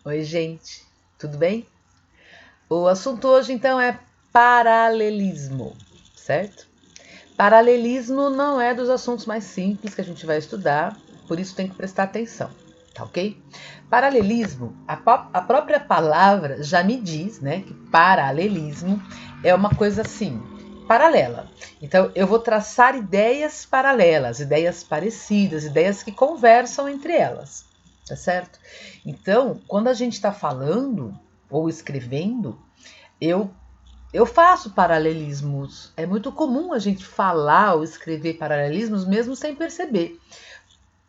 Oi, gente, tudo bem? O assunto hoje então é paralelismo, certo? Paralelismo não é dos assuntos mais simples que a gente vai estudar, por isso tem que prestar atenção, tá ok? Paralelismo, a própria palavra já me diz, né, que paralelismo é uma coisa assim, paralela. Então eu vou traçar ideias paralelas, ideias parecidas, ideias que conversam entre elas, tá certo? Então, quando a gente está falando ou escrevendo, eu eu faço paralelismos. É muito comum a gente falar ou escrever paralelismos mesmo sem perceber,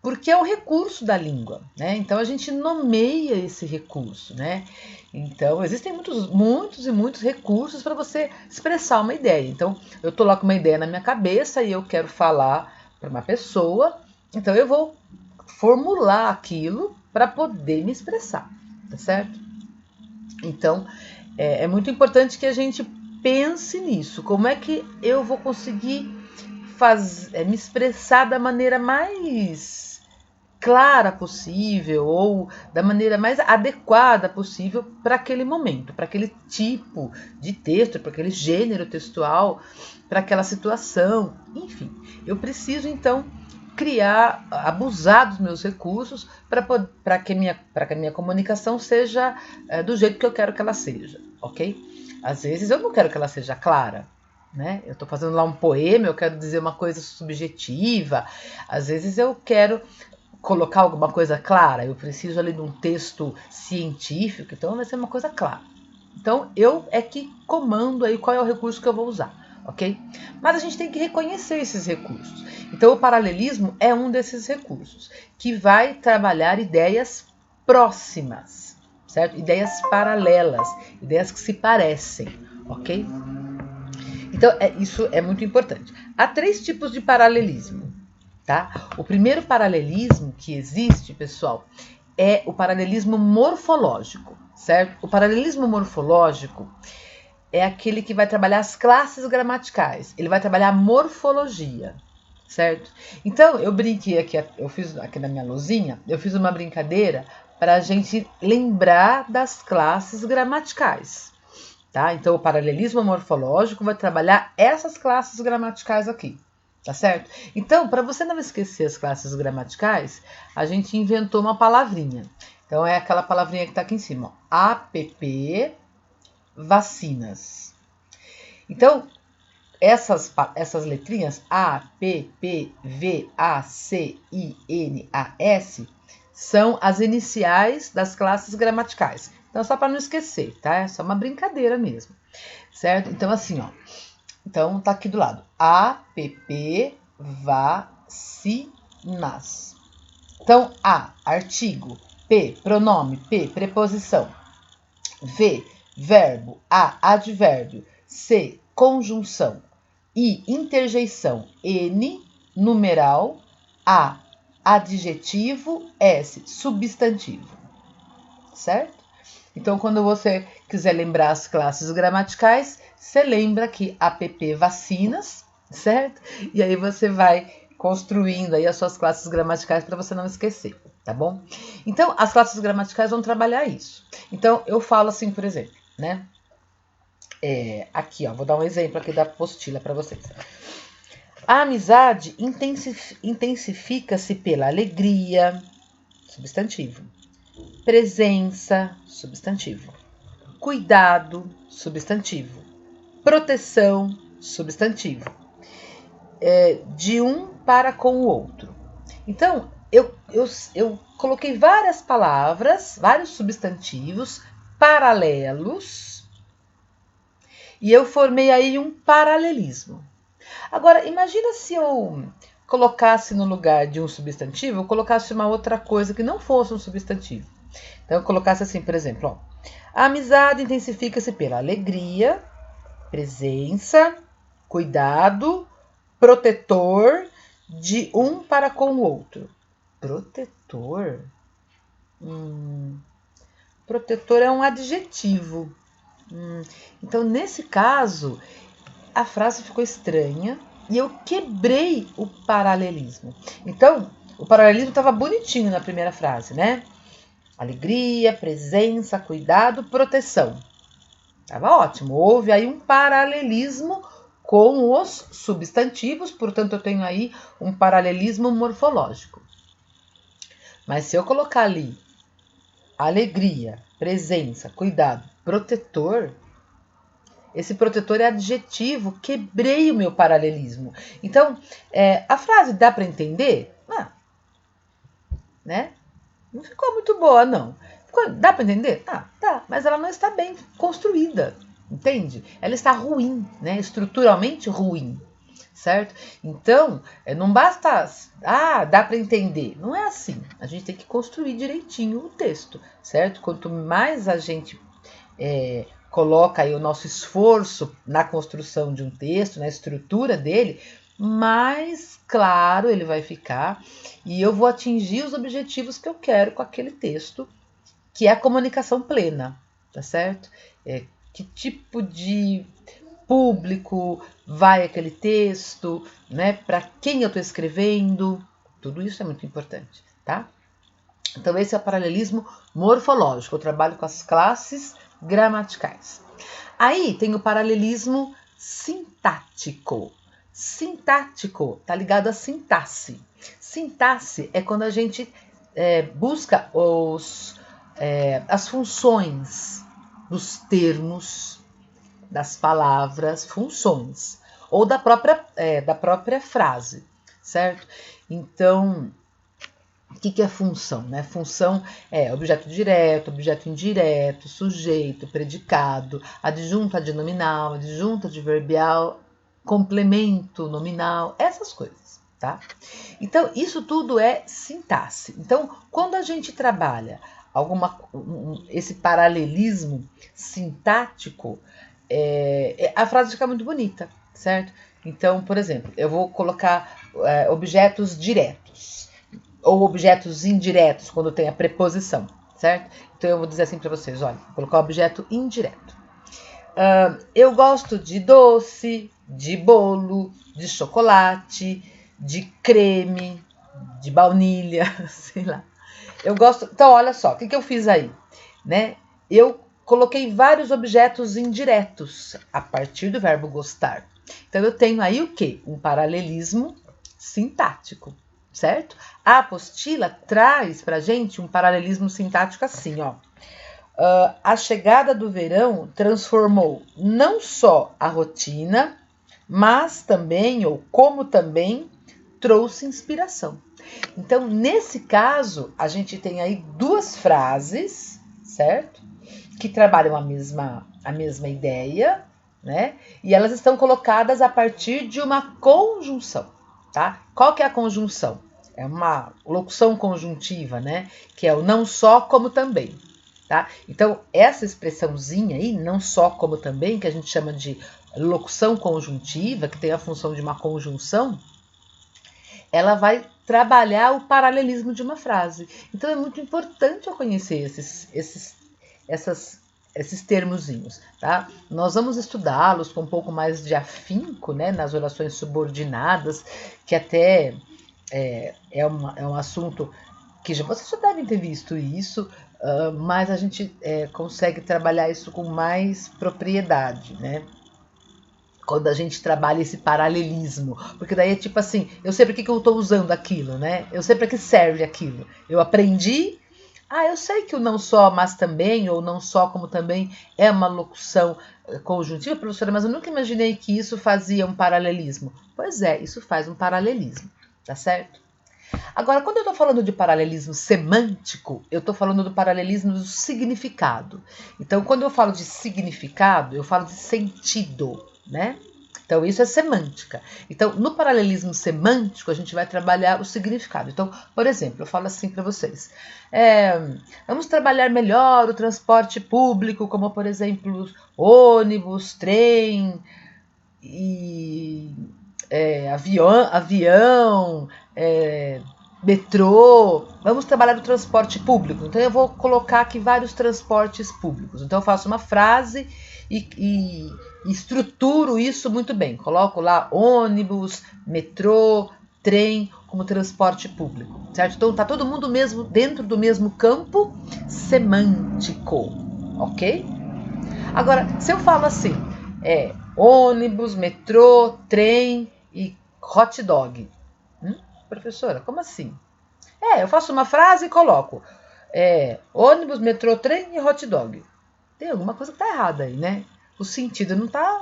porque é um recurso da língua, né? Então a gente nomeia esse recurso, né? Então existem muitos recursos para você expressar uma ideia. Então eu tô lá com uma ideia na minha cabeça e eu quero falar para uma pessoa, então eu vou formular aquilo para poder me expressar, tá certo? Então é muito importante que a gente pense nisso. Como é que eu vou conseguir me expressar da maneira mais clara possível ou da maneira mais adequada possível para aquele momento, para aquele tipo de texto, para aquele gênero textual, para aquela situação, enfim. Eu preciso então abusar dos meus recursos para que a minha comunicação seja do jeito que eu quero que ela seja, ok? Às vezes eu não quero que ela seja clara, né? Eu estou fazendo lá um poema, eu quero dizer uma coisa subjetiva, às vezes eu quero colocar alguma coisa clara, eu preciso ali de um texto científico, então vai ser uma coisa clara. Então eu é que comando aí qual é o recurso que eu vou usar, ok? Mas a gente tem que reconhecer esses recursos. Então o paralelismo é um desses recursos que vai trabalhar ideias próximas, certo? Ideias paralelas, ideias que se parecem, ok? Então isso é muito importante. Há 3 tipos de paralelismo, tá? O primeiro paralelismo que existe, pessoal, é o paralelismo morfológico, certo? O paralelismo morfológico é aquele que vai trabalhar as classes gramaticais, ele vai trabalhar a morfologia, certo? Então, eu brinquei aqui, eu fiz aqui na minha luzinha, eu fiz uma brincadeira para a gente lembrar das classes gramaticais, tá? Então, o paralelismo morfológico vai trabalhar essas classes gramaticais aqui, tá certo? Então, para você não esquecer as classes gramaticais, a gente inventou uma palavrinha. Então, é aquela palavrinha que está aqui em cima, ó. APP vacinas. Então, essas letrinhas A, P, P, V, A, C, I, N, A, S são as iniciais das classes gramaticais. Então, só para não esquecer, tá? É só uma brincadeira mesmo, certo? Então, assim, ó. Então, tá aqui do lado. APP vacinas. Então, A, artigo. P, pronome. P, preposição. V, verbo. A, advérbio. C, conjunção. I, interjeição. N, numeral. A, adjetivo. S, substantivo. Certo? Então, quando você quiser lembrar as classes gramaticais, você lembra que APP vacinas, certo? E aí você vai construindo aí as suas classes gramaticais para você não esquecer, tá bom? Então, as classes gramaticais vão trabalhar isso. Então, eu falo assim, por exemplo, né? Aqui, ó, vou dar um exemplo aqui da apostila para vocês. A amizade intensifica-se pela alegria, substantivo. Presença, substantivo. Cuidado, substantivo. Proteção, substantivo. De um para com o outro. Então, eu coloquei várias palavras, vários substantivos paralelos e eu formei aí um paralelismo. Agora, imagina se eu colocasse no lugar de um substantivo, eu colocasse uma outra coisa que não fosse um substantivo. Então, eu colocasse assim, por exemplo, ó, a amizade intensifica-se pela alegria, presença, cuidado, protetor de um para com o outro. Protetor? Protetor é um adjetivo. Então, nesse caso, a frase ficou estranha e eu quebrei o paralelismo. Então, o paralelismo estava bonitinho na primeira frase, né? Alegria, presença, cuidado, proteção. Tava ótimo. Houve aí um paralelismo com os substantivos, portanto eu tenho aí um paralelismo morfológico. Mas se eu colocar ali alegria, presença, cuidado, protetor, esse protetor é adjetivo, quebrei o meu paralelismo. Então, a frase dá para entender? Né? Não ficou muito boa, não. Dá para entender? Dá, mas ela não está bem construída, entende? Ela está ruim, né? Estruturalmente ruim, certo? Então, não basta, dá para entender. Não é assim. A gente tem que construir direitinho o texto, certo? Quanto mais a gente coloca aí o nosso esforço na construção de um texto, na estrutura dele, mais claro ele vai ficar e eu vou atingir os objetivos que eu quero com aquele texto, que é a comunicação plena, tá certo? Que tipo de público vai aquele texto, né? Para quem eu estou escrevendo, tudo isso é muito importante, tá? Então esse é o paralelismo morfológico, eu trabalho com as classes gramaticais. Aí tem o paralelismo sintático. Sintático está ligado à sintaxe. Sintaxe é quando a gente busca as funções dos termos, das palavras, funções, ou da própria frase, certo? Então, o que é função? Né? Função é objeto direto, objeto indireto, sujeito, predicado, adjunto adnominal, adjunto adverbial, complemento nominal, essas coisas, tá? Então, isso tudo é sintaxe. Então, quando a gente trabalha esse paralelismo sintático, a frase fica muito bonita, certo? Então, por exemplo, eu vou colocar objetos diretos ou objetos indiretos, quando tem a preposição, certo? Então eu vou dizer assim para vocês, olha, vou colocar objeto indireto. Eu gosto de doce, de bolo, de chocolate, de creme, de baunilha, sei lá. Eu gosto. Então, olha só, o que eu fiz aí, né? Eu coloquei vários objetos indiretos a partir do verbo gostar. Então, eu tenho aí o quê? Um paralelismo sintático, certo? A apostila traz pra gente um paralelismo sintático assim, ó. A chegada do verão transformou não só a rotina, mas também, ou como também, trouxe inspiração. Então, nesse caso, a gente tem aí duas frases, certo? Que trabalham a mesma ideia, né? E elas estão colocadas a partir de uma conjunção, tá? Qual que é a conjunção? É uma locução conjuntiva, né? Que é o não só como também, tá? Então, essa expressãozinha aí, não só como também, que a gente chama de locução conjuntiva, que tem a função de uma conjunção, ela vai trabalhar o paralelismo de uma frase. Então é muito importante eu conhecer esses termozinhos, tá? Nós vamos estudá-los com um pouco mais de afinco, né, nas orações subordinadas, que até é um assunto que vocês já devem ter visto isso, mas a gente consegue trabalhar isso com mais propriedade, né? Quando a gente trabalha esse paralelismo, porque daí é tipo assim, eu sei para que eu estou usando aquilo, né? Eu sei para que serve aquilo. Eu aprendi, eu sei que o não só, mas também, ou não só, como também, é uma locução conjuntiva, professora, mas eu nunca imaginei que isso fazia um paralelismo. Pois é, isso faz um paralelismo, tá certo? Agora, quando eu estou falando de paralelismo semântico, eu estou falando do paralelismo do significado. Então, quando eu falo de significado, eu falo de sentido, né? Então, isso é semântica. Então, no paralelismo semântico, a gente vai trabalhar o significado. Então, por exemplo, eu falo assim para vocês. Vamos trabalhar melhor o transporte público, como, por exemplo, ônibus, trem e avião, metrô. Vamos trabalhar o transporte público. Então, eu vou colocar aqui vários transportes públicos. Então, eu faço uma frase e estruturo isso muito bem. Coloco lá ônibus, metrô, trem, como transporte público, certo? Então tá todo mundo mesmo dentro do mesmo campo semântico, ok? Agora, se eu falo assim, ônibus, metrô, trem e hot dog. Professora, como assim? Eu faço uma frase e coloco ônibus, metrô, trem e hot dog. Tem alguma coisa que tá errada aí, né? O sentido não tá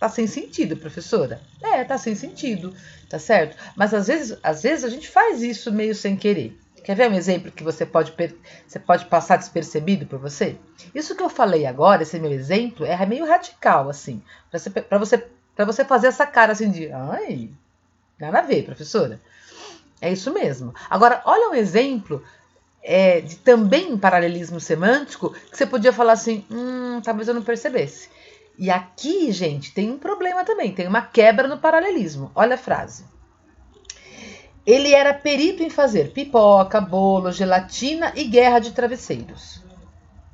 sem sentido, professora. Tá sem sentido, tá certo? Mas às vezes a gente faz isso meio sem querer. Quer ver um exemplo que você pode passar despercebido por você? Isso que eu falei agora, esse meu exemplo, é meio radical, assim. Para você fazer essa cara assim de, ai, nada a ver, professora. É isso mesmo. Agora, olha um exemplo de também paralelismo semântico que você podia falar assim, talvez eu não percebesse. E aqui, gente, tem um problema também, tem uma quebra no paralelismo. Olha a frase. Ele era perito em fazer pipoca, bolo, gelatina e guerra de travesseiros.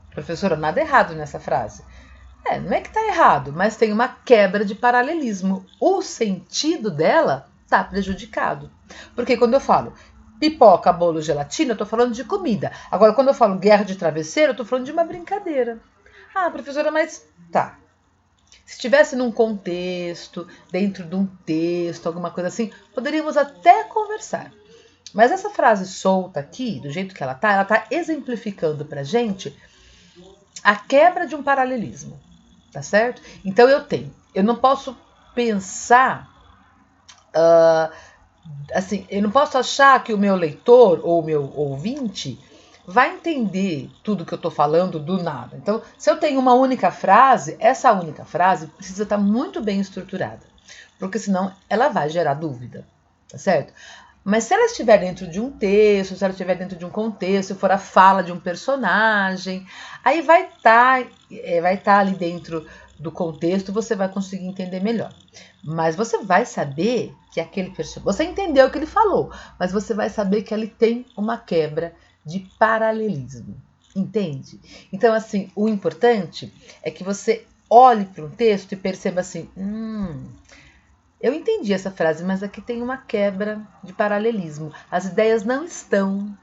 Professora, nada errado nessa frase. Não é que tá errado, mas tem uma quebra de paralelismo. O sentido dela tá prejudicado. Porque quando eu falo pipoca, bolo, gelatina, eu tô falando de comida. Agora, quando eu falo guerra de travesseiro, eu tô falando de uma brincadeira. Professora, mas tá. Se estivesse num contexto, dentro de um texto, alguma coisa assim, poderíamos até conversar. Mas essa frase solta aqui, do jeito que ela tá exemplificando pra gente a quebra de um paralelismo, tá certo? Então eu não posso pensar, assim, eu não posso achar que o meu leitor ou o meu ouvinte vai entender tudo que eu tô falando do nada. Então, se eu tenho uma única frase, essa única frase precisa estar muito bem estruturada, porque senão ela vai gerar dúvida, tá certo? Mas se ela estiver dentro de um texto, se ela estiver dentro de um contexto, se for a fala de um personagem, aí vai estar ali dentro do contexto, você vai conseguir entender melhor. Mas você vai saber que aquele personagem... Você entendeu o que ele falou, mas você vai saber que ele tem uma quebra de paralelismo. Entende? Então, assim, o importante é que você olhe para um texto e perceba assim... eu entendi essa frase, mas aqui tem uma quebra de paralelismo. As ideias não estão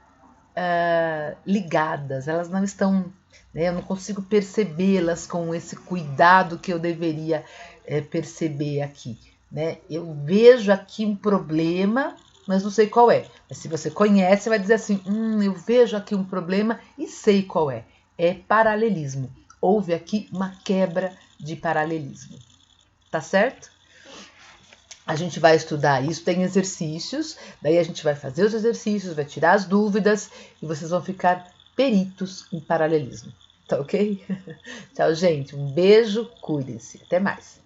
ligadas, elas não estão... eu não consigo percebê-las com esse cuidado que eu deveria perceber aqui. Né? Eu vejo aqui um problema, mas não sei qual é. Mas se você conhece, vai dizer assim, eu vejo aqui um problema e sei qual é. É paralelismo. Houve aqui uma quebra de paralelismo. Tá certo? A gente vai estudar isso, tem exercícios, daí a gente vai fazer os exercícios, vai tirar as dúvidas e vocês vão ficar peritos em paralelismo. Tá ok? Tchau, gente. Um beijo, cuidem-se. Até mais.